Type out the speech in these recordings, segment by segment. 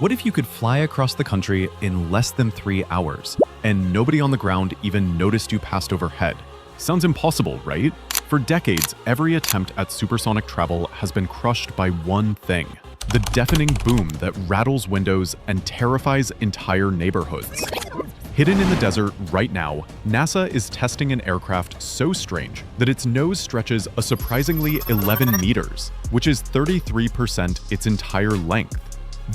What if you could fly across the country in less than 3 hours, and nobody on the ground even noticed you passed overhead? Sounds impossible, right? For decades, every attempt at supersonic travel has been crushed by one thing: the deafening boom that rattles windows and terrifies entire neighborhoods. Hidden in the desert right now, NASA is testing an aircraft so strange that its nose stretches a surprisingly 11 meters, which is 33% its entire length.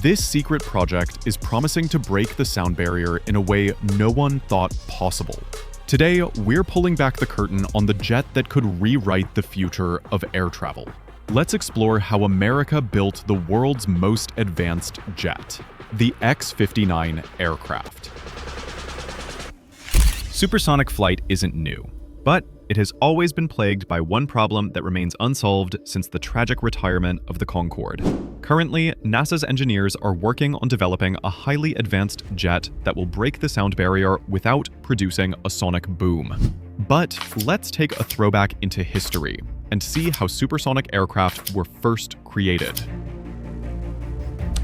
This secret project is promising to break the sound barrier in a way no one thought possible. Today, we're pulling back the curtain on the jet that could rewrite the future of air travel. Let's explore how America built the world's most advanced jet, the X-59 aircraft. Supersonic flight isn't new, but it has always been plagued by one problem that remains unsolved since the tragic retirement of the Concorde. Currently, NASA's engineers are working on developing a highly advanced jet that will break the sound barrier without producing a sonic boom. But let's take a throwback into history and see how supersonic aircraft were first created.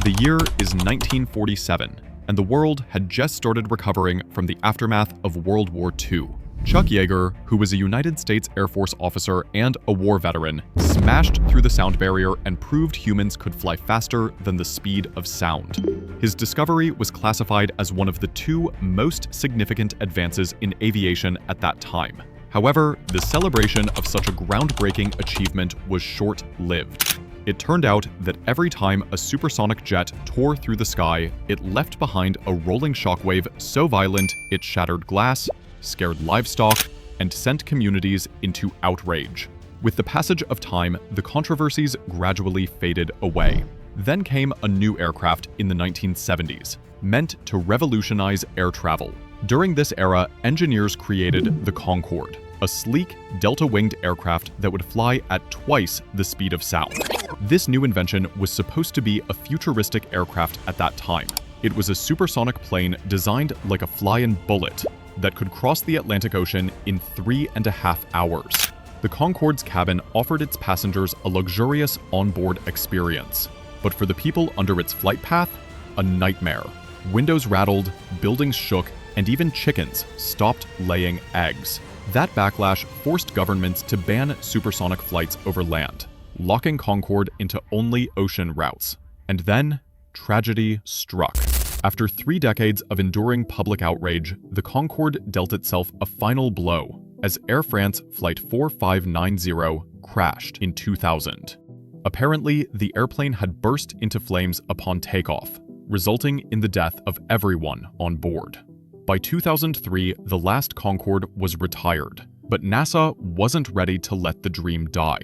The year is 1947, and the world had just started recovering from the aftermath of World War II. Chuck Yeager, who was a United States Air Force officer and a war veteran, smashed through the sound barrier and proved humans could fly faster than the speed of sound. His discovery was classified as one of the 2 most significant advances in aviation at that time. However, the celebration of such a groundbreaking achievement was short-lived. It turned out that every time a supersonic jet tore through the sky, it left behind a rolling shockwave so violent it shattered glass, scared livestock, and sent communities into outrage. With the passage of time, the controversies gradually faded away. Then came a new aircraft in the 1970s, meant to revolutionize air travel. During this era, engineers created the Concorde, a sleek, delta-winged aircraft that would fly at twice the speed of sound. This new invention was supposed to be a futuristic aircraft at that time. It was a supersonic plane designed like a flying bullet that could cross the Atlantic Ocean in 3.5 hours. The Concorde's cabin offered its passengers a luxurious onboard experience, but for the people under its flight path, a nightmare. Windows rattled, buildings shook, and even chickens stopped laying eggs. That backlash forced governments to ban supersonic flights over land, locking Concorde into only ocean routes. And then, tragedy struck. After 3 decades of enduring public outrage, the Concorde dealt itself a final blow as Air France Flight 4590 crashed in 2000. Apparently, the airplane had burst into flames upon takeoff, resulting in the death of everyone on board. By 2003, the last Concorde was retired, but NASA wasn't ready to let the dream die.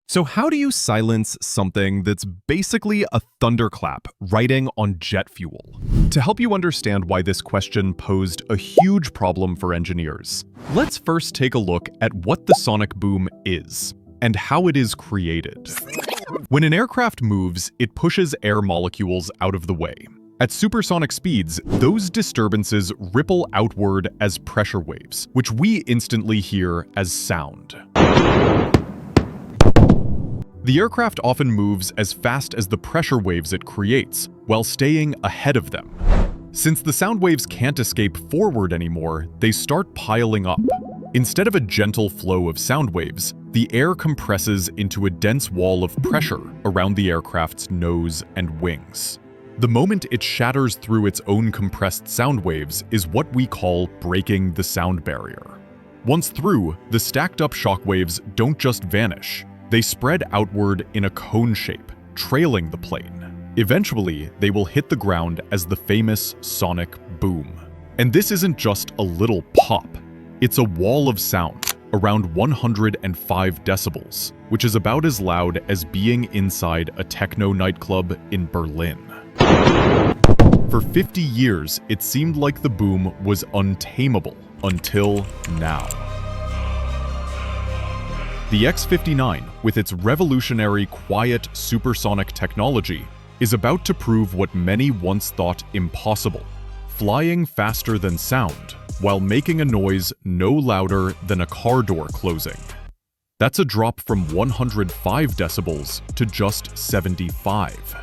So how do you silence something that's basically a thunderclap riding on jet fuel? To help you understand why this question posed a huge problem for engineers, let's first take a look at what the sonic boom is and how it is created. When an aircraft moves, it pushes air molecules out of the way. At supersonic speeds, those disturbances ripple outward as pressure waves, which we instantly hear as sound. The aircraft often moves as fast as the pressure waves it creates, while staying ahead of them. Since the sound waves can't escape forward anymore, they start piling up. Instead of a gentle flow of sound waves, the air compresses into a dense wall of pressure around the aircraft's nose and wings. The moment it shatters through its own compressed sound waves is what we call breaking the sound barrier. Once through, the stacked up shock waves don't just vanish. They spread outward in a cone shape, trailing the plane. Eventually, they will hit the ground as the famous sonic boom. And this isn't just a little pop. It's a wall of sound, around 105 decibels, which is about as loud as being inside a techno nightclub in Berlin. For 50 years, it seemed like the boom was untamable, until now. The X-59, with its revolutionary quiet supersonic technology, is about to prove what many once thought impossible: flying faster than sound, while making a noise no louder than a car door closing. That's a drop from 105 decibels to just 75.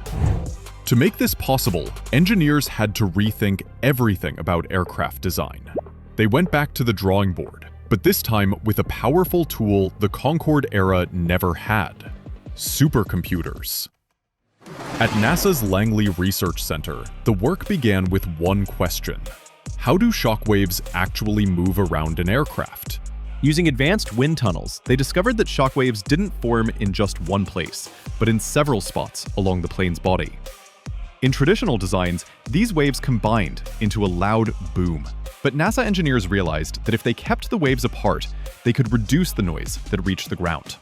To make this possible, engineers had to rethink everything about aircraft design. They went back to the drawing board, but this time with a powerful tool the Concorde era never had: supercomputers. At NASA's Langley Research Center, the work began with one question: how do shockwaves actually move around an aircraft? Using advanced wind tunnels, they discovered that shockwaves didn't form in just one place, but in several spots along the plane's body. In traditional designs, these waves combined into a loud boom. But NASA engineers realized that if they kept the waves apart, they could reduce the noise that reached the ground.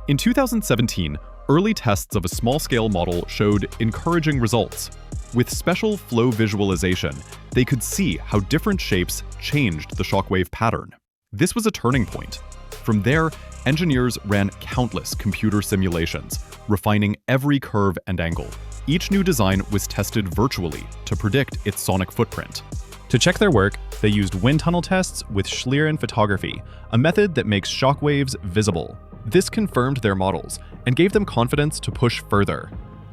In 2017, early tests of a small-scale model showed encouraging results. With special flow visualization, they could see how different shapes changed the shockwave pattern. This was a turning point. From there, engineers ran countless computer simulations, refining every curve and angle. Each new design was tested virtually to predict its sonic footprint. To check their work, they used wind tunnel tests with Schlieren photography, a method that makes shockwaves visible. This confirmed their models and gave them confidence to push further.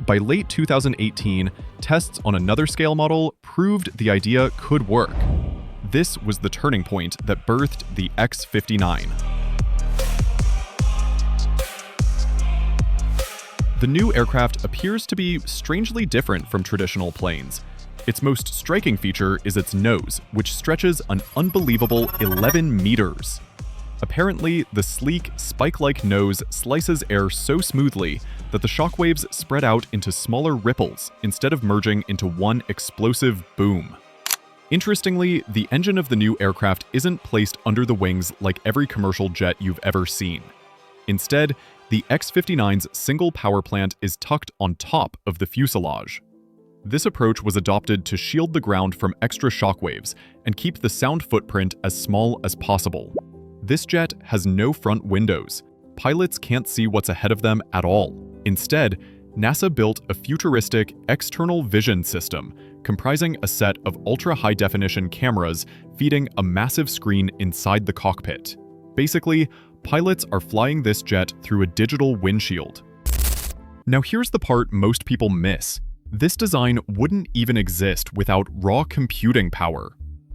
By late 2018, tests on another scale model proved the idea could work. This was the turning point that birthed the X-59. The new aircraft appears to be strangely different from traditional planes. Its most striking feature is its nose, which stretches an unbelievable 11 meters. Apparently, the sleek, spike-like nose slices air so smoothly that the shockwaves spread out into smaller ripples instead of merging into one explosive boom. Interestingly, the engine of the new aircraft isn't placed under the wings like every commercial jet you've ever seen. Instead, the X-59's single power plant is tucked on top of the fuselage. This approach was adopted to shield the ground from extra shockwaves and keep the sound footprint as small as possible. This jet has no front windows. Pilots can't see what's ahead of them at all. Instead, NASA built a futuristic external vision system comprising a set of ultra-high-definition cameras feeding a massive screen inside the cockpit. Basically, pilots are flying this jet through a digital windshield. Now here's the part most people miss. This design wouldn't even exist without raw computing power.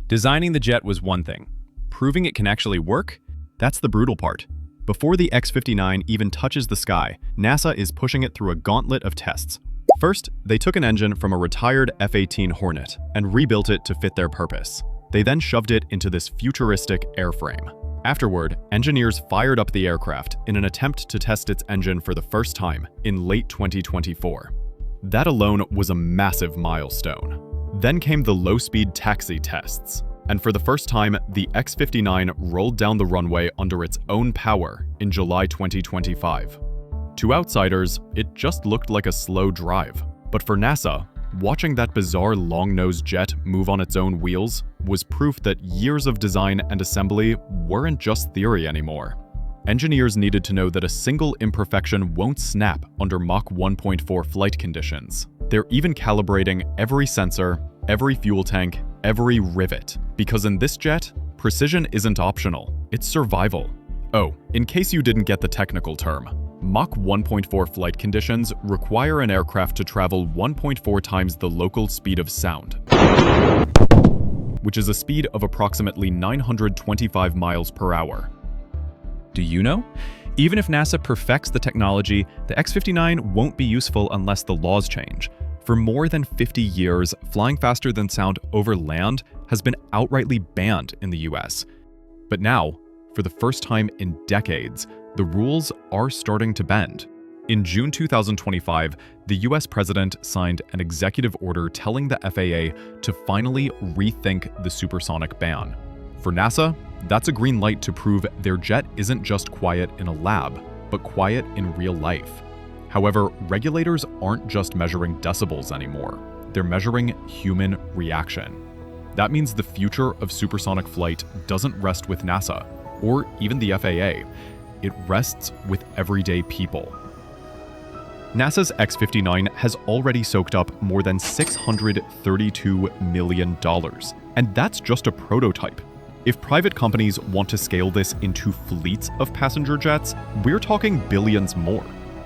Designing the jet was one thing. Proving it can actually work? That's the brutal part. Before the X-59 even touches the sky, NASA is pushing it through a gauntlet of tests. First, they took an engine from a retired F-18 Hornet and rebuilt it to fit their purpose. They then shoved it into this futuristic airframe. Afterward, engineers fired up the aircraft in an attempt to test its engine for the first time in late 2024. That alone was a massive milestone. Then came the low-speed taxi tests. And for the first time, the X-59 rolled down the runway under its own power in July 2025. To outsiders, it just looked like a slow drive. But for NASA, watching that bizarre long-nosed jet move on its own wheels was proof that years of design and assembly weren't just theory anymore. Engineers needed to know that a single imperfection won't snap under Mach 1.4 flight conditions. They're even calibrating every sensor, every fuel tank, every rivet. Because in this jet, precision isn't optional, it's survival. Oh, in case you didn't get the technical term, Mach 1.4 flight conditions require an aircraft to travel 1.4 times the local speed of sound, which is a speed of approximately 925 miles per hour. Do you know? Even if NASA perfects the technology, the X-59 won't be useful unless the laws change. For more than 50 years, flying faster than sound over land has been outrightly banned in the US. But now, for the first time in decades, the rules are starting to bend. In June 2025, the US president signed an executive order telling the FAA to finally rethink the supersonic ban. For NASA, that's a green light to prove their jet isn't just quiet in a lab, but quiet in real life. However, regulators aren't just measuring decibels anymore. They're measuring human reaction. That means the future of supersonic flight doesn't rest with NASA, or even the FAA. It rests with everyday people. NASA's X-59 has already soaked up more than $632 million, and that's just a prototype. If private companies want to scale this into fleets of passenger jets, we're talking billions more.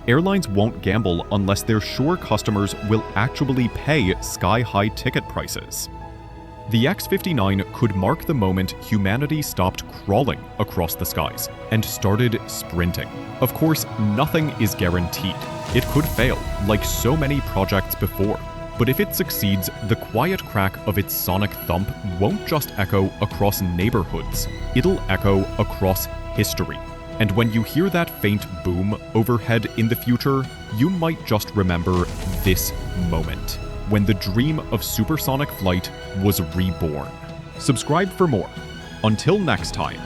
airlines won't gamble unless they're sure customers will actually pay sky-high ticket prices. The X-59 could mark the moment humanity stopped crawling across the skies and started sprinting. Of course, nothing is guaranteed. It could fail, like so many projects before. But if it succeeds, the quiet crack of its sonic thump won't just echo across neighborhoods, it'll echo across history. And when you hear that faint boom overhead in the future, you might just remember this moment, when the dream of supersonic flight was reborn. Subscribe for more. Until next time.